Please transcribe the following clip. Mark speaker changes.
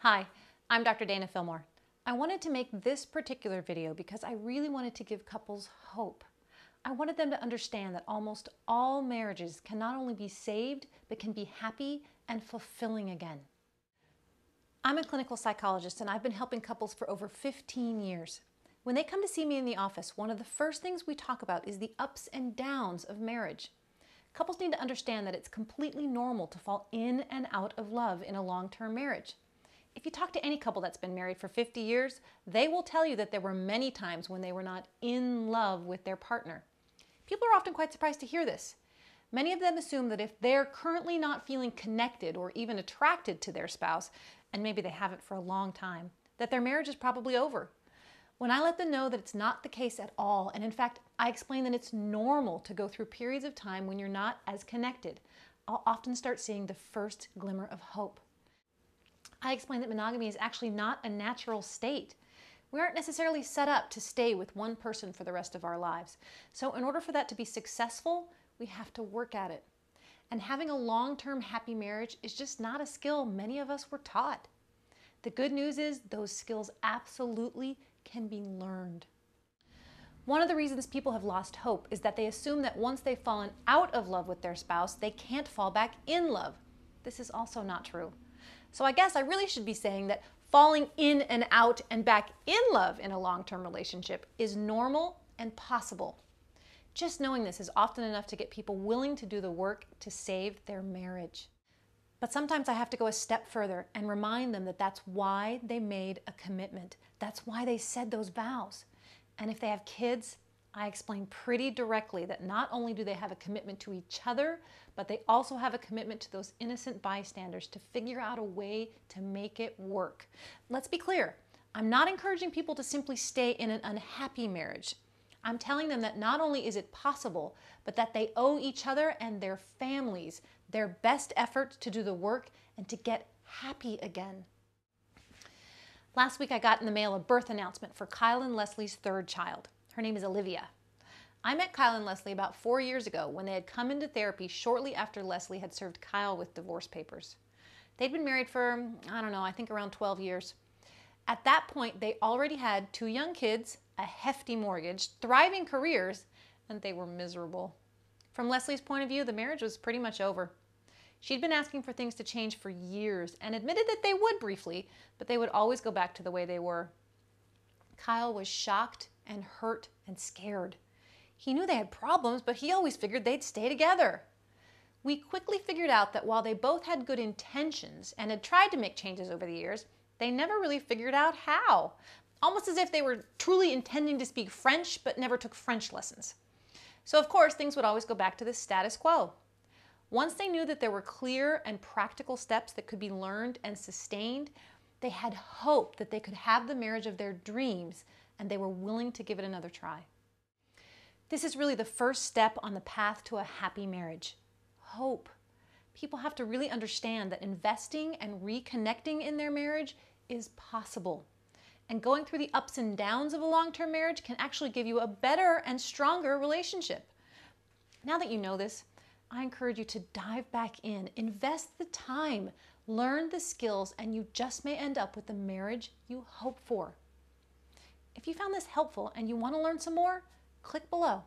Speaker 1: Hi, I'm Dr. Dana Fillmore. I wanted to make this particular video because I really wanted to give couples hope. I wanted them to understand that almost all marriages can not only be saved, but can be happy and fulfilling again. I'm a clinical psychologist and I've been helping couples for over 15 years. When they come to see me in the office, one of the first things we talk about is the ups and downs of marriage. Couples need to understand that it's completely normal to fall in and out of love in a long-term marriage. If you talk to any couple that's been married for 50 years, they will tell you that there were many times when they were not in love with their partner. People are often quite surprised to hear this. Many of them assume that if they're currently not feeling connected or even attracted to their spouse, and maybe they haven't for a long time, that their marriage is probably over. When I let them know that it's not the case at all, and in fact, I explain that it's normal to go through periods of time when you're not as connected, I'll often start seeing the first glimmer of hope. I explain that monogamy is actually not a natural state. We aren't necessarily set up to stay with one person for the rest of our lives. So in order for that to be successful, we have to work at it. And having a long-term happy marriage is just not a skill many of us were taught. The good news is those skills absolutely can be learned. One of the reasons people have lost hope is that they assume that once they've fallen out of love with their spouse, they can't fall back in love. This is also not true. So I guess I really should be saying that falling in and out and back in love in a long-term relationship is normal and possible. Just knowing this is often enough to get people willing to do the work to save their marriage. But sometimes I have to go a step further and remind them that that's why they made a commitment. That's why they said those vows. And if they have kids, I explain pretty directly that not only do they have a commitment to each other, but they also have a commitment to those innocent bystanders to figure out a way to make it work. Let's be clear. I'm not encouraging people to simply stay in an unhappy marriage. I'm telling them that not only is it possible, but that they owe each other and their families their best effort to do the work and to get happy again. Last week I got in the mail a birth announcement for Kyle and Leslie's third child. Her name is Olivia. I met Kyle and Leslie about 4 years ago when they had come into therapy shortly after Leslie had served Kyle with divorce papers. They'd been married for, I think around 12 years. At that point, they already had 2 young kids, a hefty mortgage, thriving careers, and they were miserable. From Leslie's point of view, the marriage was pretty much over. She'd been asking for things to change for years and admitted that they would briefly, but they would always go back to the way they were. Kyle was shocked and hurt and scared. He knew they had problems, but he always figured they'd stay together. We quickly figured out that while they both had good intentions and had tried to make changes over the years, they never really figured out how. Almost as if they were truly intending to speak French, but never took French lessons. So of course, things would always go back to the status quo. Once they knew that there were clear and practical steps that could be learned and sustained, they had hope that they could have the marriage of their dreams, and they were willing to give it another try. This is really the first step on the path to a happy marriage. Hope. People have to really understand that investing and reconnecting in their marriage is possible. And going through the ups and downs of a long-term marriage can actually give you a better and stronger relationship. Now that you know this, I encourage you to dive back in, invest the time, learn the skills, and you just may end up with the marriage you hope for. If you found this helpful and you want to learn some more, click below.